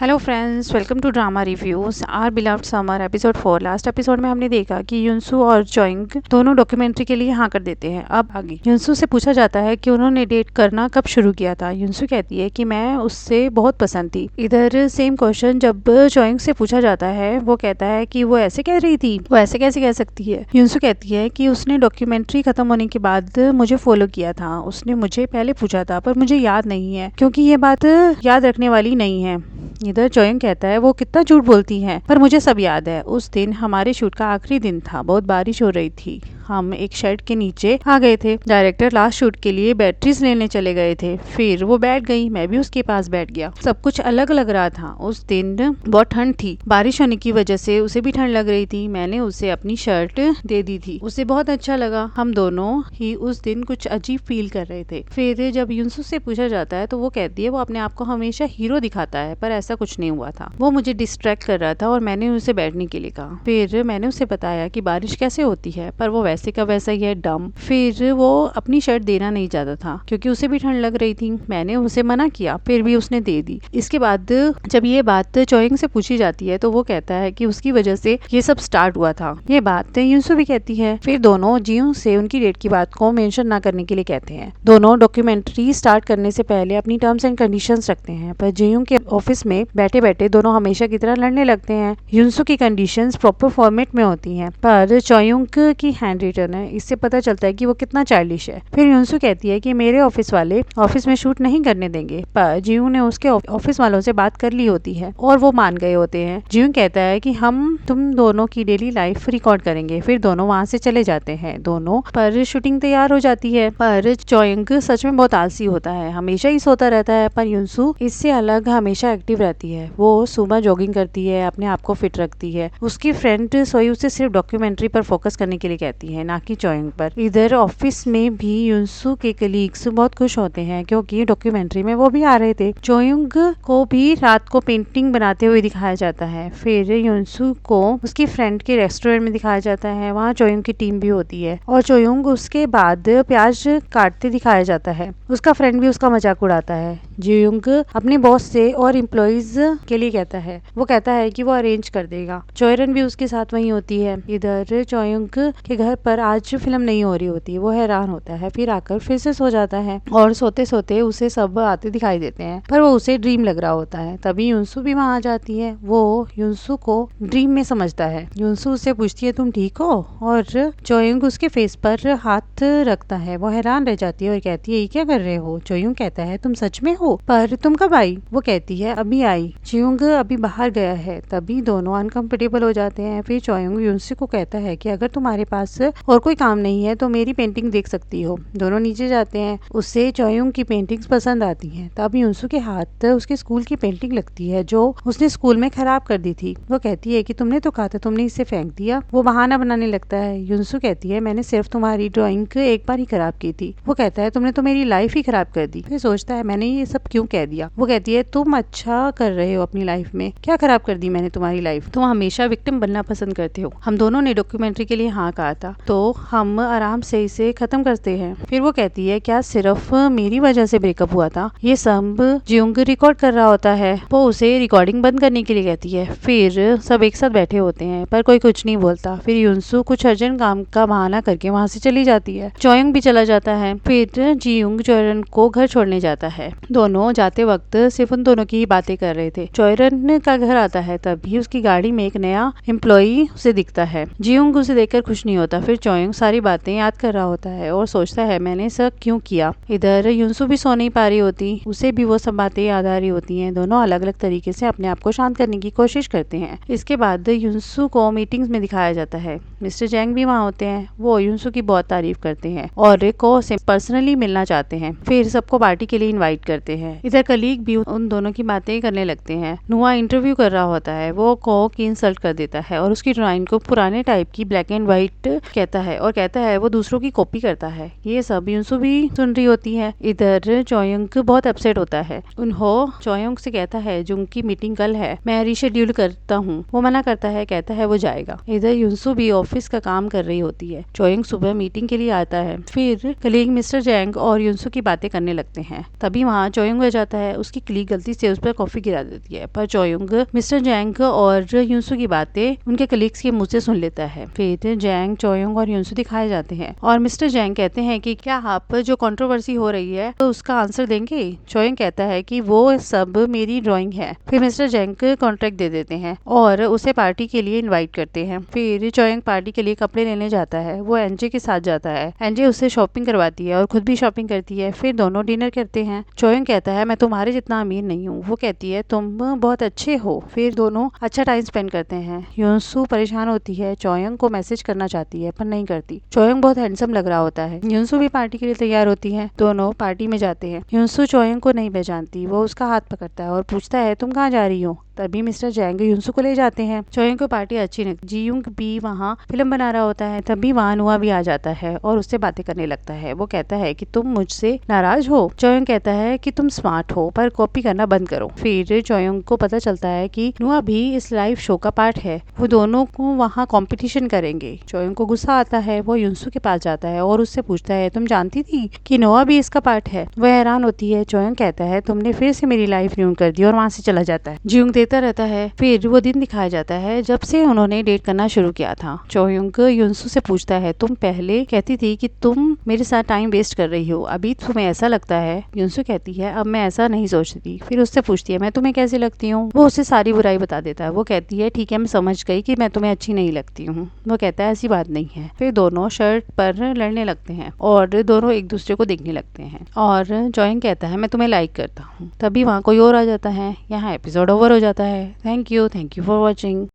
Hello friends, welcome to drama reviews. Our beloved summer episode 4। Last episode में हमने देखा कि युनसू और चोइंग दोनों डॉक्यूमेंट्री के लिए हाँ कर देते हैं। अब आगे युनसू से पूछा जाता है कि उन्होंने डेट करना कब शुरू किया था। युनसू कहती है कि मैं उससे बहुत पसंद थी। इधर सेम क्वेश्चन जब चोइंग से पूछा जाता है, वो कहता है कि वो ऐसे कह रही थी, वो ऐसे कैसे कह सकती है। युनसू कहती है कि उसने डॉक्यूमेंट्री खत्म होने के बाद मुझे फॉलो किया था। उसने मुझे पहले पूछा था पर मुझे याद नहीं है, क्योंकि ये बात याद रखने वाली नहीं है। इधर चोइंग कहता है वो कितना झूठ बोलती है, पर मुझे सब याद है। उस दिन हमारे शूट का आखिरी दिन था, बहुत बारिश हो रही थी। हम एक शेड के नीचे आ गए थे। डायरेक्टर लास्ट शूट के लिए बैटरीज लेने चले गए थे। फिर वो बैठ गई, मैं भी उसके पास बैठ गया। सब कुछ अलग लग रहा था। उस दिन बहुत ठंड थी, बारिश होने की वजह से उसे भी ठंड लग रही थी। मैंने उसे अपनी शर्ट दे दी थी, उसे बहुत अच्छा लगा। हम दोनों ही उस दिन कुछ अजीब फील कर रहे थे। फिर जब युनसू से पूछा जाता है तो वो कहती है वो अपने आप को हमेशा हीरो दिखाता है, पर ऐसा कुछ नहीं हुआ था। वो मुझे डिस्ट्रैक्ट कर रहा था और मैंने उसे बैठने के लिए कहा। फिर मैंने उसे बताया कि बारिश कैसे होती है, पर वो वैसे का वैसा ही है, डम। फिर वो अपनी शर्ट देना नहीं चाहता था क्योंकि उसे भी ठंड लग रही थी। मैंने उसे मना किया, फिर भी उसने दे दी। इसके बाद जब ये बात चोइंग से पूछी जाती है तो वो कहता है कि उसकी वजह से ये सब स्टार्ट हुआ था। ये बात युनसू भी कहती है। फिर दोनों जियोंग से उनकी डेट की बात को मेंशन ना करने के लिए कहते हैं। दोनों डॉक्यूमेंट्री स्टार्ट करने से पहले अपनी टर्म्स एंड कंडीशंस रखते हैं, पर जियोंग के ऑफिस में बैठे बैठे दोनों हमेशा की तरह लड़ने लगते हैं। युनसू की कंडीशंस प्रॉपर फॉर्मेट में होती हैं, पर चोइंग की हैंड रिटन है। इससे पता चलता है कि वो कितना चाइल्डिश है। फिर युनसू कहती है कि मेरे ऑफिस वाले ऑफिस में शूट नहीं करने देंगे, पर जियोंग ने उसके ऑफिस वालों से बात कर ली होती है और वो मान गए होते हैं। जियोंग कहता है कि हम तुम दोनों की डेली लाइफ रिकॉर्ड करेंगे। फिर दोनों वहाँ से चले जाते हैं। दोनों पर शूटिंग तैयार हो जाती है, पर चोइंग सच में बहुत आलसी होता है, हमेशा ही सोता रहता है। पर युनसू इससे अलग हमेशा एक्टिव रहती है। वो सुबह जॉगिंग करती है, अपने आप को फिट रखती है। उसकी फ्रेंड सोई उसे सिर्फ डॉक्यूमेंट्री पर फोकस करने के लिए कहती है, ना कि चोइंग पर। इधर ऑफिस में भी युनसू के कलीग्स बहुत खुश होते हैं क्योंकि डॉक्यूमेंट्री में वो भी आ रहे थे। चोइंग को भी रात को पेंटिंग बनाते हुए दिखाया जाता है। फिर युनसू को उसकी फ्रेंड के रेस्टोरेंट में दिखाया जाता है, वहाँ चोइंग की टीम भी होती है और चोइंग उसके बाद प्याज काटते दिखाया जाता है। उसका फ्रेंड भी उसका मजाक उड़ाता है। जियोंग अपने बॉस से और एम्प्लॉइज के लिए कहता है, वो कहता है कि वो अरेंज कर देगा। चोयरन भी उसके साथ वहीं होती है। इधर चोइंग के घर पर आज फिल्म नहीं हो रही होती, वो हैरान होता है। फिर आकर फिर से सो जाता है और सोते सोते उसे सब आते दिखाई देते हैं, पर वो उसे ड्रीम लग रहा होता है। तभी युनसू भी वहाँ आ जाती है। वो युनसू को ड्रीम में समझता है। युनसू उससे पूछती है तुम ठीक हो, और चोइंग उसके फेस पर हाथ रखता है। वो हैरान रह जाती है और कहती है ये क्या कर रहे हो। चोइंग कहता है तुम सच में हो, पर तुम कब आई। वो कहती है अभी आई, जियोंग अभी बाहर गया है। तभी दोनों अनकंफर्टेबल हो जाते हैं। फिर चोइंग युनसू को कहता है कि अगर तुम्हारे पास और कोई काम नहीं है तो मेरी पेंटिंग देख सकती हो। दोनों नीचे जाते हैं। उससे चोइंग की पेंटिंग्स पसंद आती हैं। तब युनसू के हाथ उसके स्कूल की पेंटिंग लगती है जो उसने स्कूल में खराब कर दी थी। वो कहती है कि तुमने तो कहा था, तुमने इसे फेंक दिया। वो बहाना बनाने लगता है। युनसू कहती है मैंने सिर्फ तुम्हारी ड्राइंग एक बार ही खराब की थी। वो कहता है तुमने तो मेरी लाइफ ही खराब कर दी। फिर सोचता है मैंने ये सब क्यों कह दिया। वो कहती है तुम अच्छा कर रहे हो अपनी लाइफ में, क्या खराब कर दी मैंने तुम्हारी लाइफ। तुम हमेशा विक्टिम बनना पसंद करते हो। हम दोनों ने डॉक्यूमेंट्री के लिए हाँ कहा था, तो हम आराम से इसे खत्म करते हैं। फिर वो कहती है क्या सिर्फ मेरी वजह से ब्रेकअप हुआ था। ये सब जियोंग रिकॉर्ड कर रहा होता है। वो उसे रिकॉर्डिंग बंद करने के लिए कहती है। फिर सब एक साथ बैठे होते हैं, पर कोई कुछ नहीं बोलता। फिर युनसू कुछ अर्जेंट काम का बहाना करके वहाँ से चली जाती है। चोइंग भी चला जाता है। फिर जियोंग चोयरन को घर छोड़ने जाता है। दोनों जाते वक्त सिर्फ उन दोनों की ही बातें कर रहे थे। चोयरन का घर आता है, तभी उसकी गाड़ी में एक नया एम्प्लॉई उसे दिखता है। जियोंग उसे देखकर खुश नहीं होता। फिर चोइंग सारी बातें याद कर रहा होता है और सोचता है मैंने सब क्यों किया। इधर युनसू भी सो नहीं पा रही होती, उसे भी वो सब बातें याद आ रही होती हैं। दोनों अलग अलग तरीके से अपने आप को शांत करने की कोशिश करते हैं। इसके बाद युनसू को मीटिंग्स में दिखाया जाता है। मिस्टर जैंग भी वहाँ होते हैं। वो युनसू की बहुत तारीफ करते हैं और को से पर्सनली मिलना चाहते हैं। फिर सबको पार्टी के लिए इनवाइट करते हैं। इधर कलीग भी उन दोनों की बातें करने लगते हैं। नुआ इंटरव्यू कर रहा होता है। वो को की इंसल्ट कर देता है और उसकी ड्राइंग को पुराने टाइप की ब्लैक एंड व्हाइट कहता है और कहता है वो दूसरों की कॉपी करता है। ये सब युनसु भी सुन रही होती है। इधर चोयोंग बहुत अपसेट होता है। उन्हो चोयोंग से कहता है जुंग की मीटिंग कल है, मैं रीशेड्यूल करता हूँ। वो मना करता है, कहता है वो जाएगा। इधर युनसु भी ऑफिस का काम कर रही होती है। चोयोंग सुबह मीटिंग के लिए आता है। फिर कलीग मिस्टर जैंग और युनसु की बातें करने लगते हैं। तभी वहाँ चोयोंग आ जाता है। उसकी कलीग गलती से उस पर कॉफी गिरा देती है, पर चोयोंग मिस्टर जैंग और युनसु की बातें उनके कलीग्स के मुंह से सुन लेता है। फिर जैंग, चोयोंग और युनसु दिखाए जाते हैं और मिस्टर जैंग कहते हैं कि क्या आप जो कंट्रोवर्सी हो रही है तो उसका आंसर देंगे। चोयोंग कहता है कि वो सब मेरी ड्राइंग है। फिर मिस्टर जैंग कॉन्ट्रैक्ट दे देते हैं और उसे पार्टी के लिए इनवाइट करते हैं। फिर चोयोंग पार्टी के लिए कपड़े लेने जाता है। वो एनजे के साथ जाता है। एनजे उससे शॉपिंग करवाती है और खुद भी शॉपिंग करती है। फिर दोनों डिनर करते हैं। चोयोंग कहता है मैं तुम्हारे जितना अमीर नहीं हूँ। वो कहती है तुम बहुत अच्छे हो। फिर दोनों अच्छा टाइम स्पेंड करते हैं। युनसु परेशान होती है, चोयोंग को मैसेज करना चाहती है पर नहीं करती। चोयोंग बहुत हैंडसम लग रहा होता है। युनसु भी पार्टी के लिए तैयार होती है। दोनों पार्टी में जाते हैं। युनसु चोयोंग को नहीं पहचानती। वो उसका हाथ पकड़ता है और पूछता है तुम कहाँ जा रही हो। तभी मिस्टर जैंग युनसु को ले जाते हैं। चोयोंग को पार्टी अच्छी नहीं। जीयुंग भी वहाँ फिल्म बना रहा होता है। तभी वहाँ नुआ भी आ जाता है और उससे बातें करने लगता है। वो कहता है कि तुम मुझसे नाराज हो। चोयोंग कहता है कि तुम स्मार्ट हो पर कॉपी करना बंद करो। फिर चोयोंग को पता चलता है कि नुआ भी इस लाइव शो का पार्ट है। वो दोनों को वहाँ कंपटीशन करेंगे। चोयोंग को गुस्सा आता है। वो युनसु के पास जाता है और उससे पूछता है तुम जानती थी कि नोआ भी इसका पार्ट है। वह हैरान होती है। चोयोंग कहता है तुमने फिर से मेरी लाइफ रूइन कर दी और वहाँ से चला जाता है। जीयुंग देता रहता है। फिर वो दिन दिखाया जाता है जब से उन्होंने डेट करना शुरू किया था। चोयोंग युनसु से पूछता है तुम पहले कहती थी कि तुम मेरे साथ टाइम वेस्ट कर रही हो, अभी तुम्हें ऐसा लगता है। युनसु कहती है अब मैं ऐसा नहीं सोचती। फिर उससे पूछती है मैं तुम्हें कैसे लगती हूँ। वो उसे सारी बुराई बता देता है। वो कहती है ठीक है मैं समझ गई कि मैं तुम्हें अच्छी नहीं लगती हूँ। वो कहता है ऐसी बात नहीं है। फिर दोनों शर्ट पर लड़ने लगते हैं और दोनों एक दूसरे को देखने लगते हैं और चोयोंग कहता है मैं तुम्हें लाइक करता हूँ। तभी वहाँ कोई और आ जाता है। यहाँ एपिसोड ओवर हो जाता है। Thank you for watching.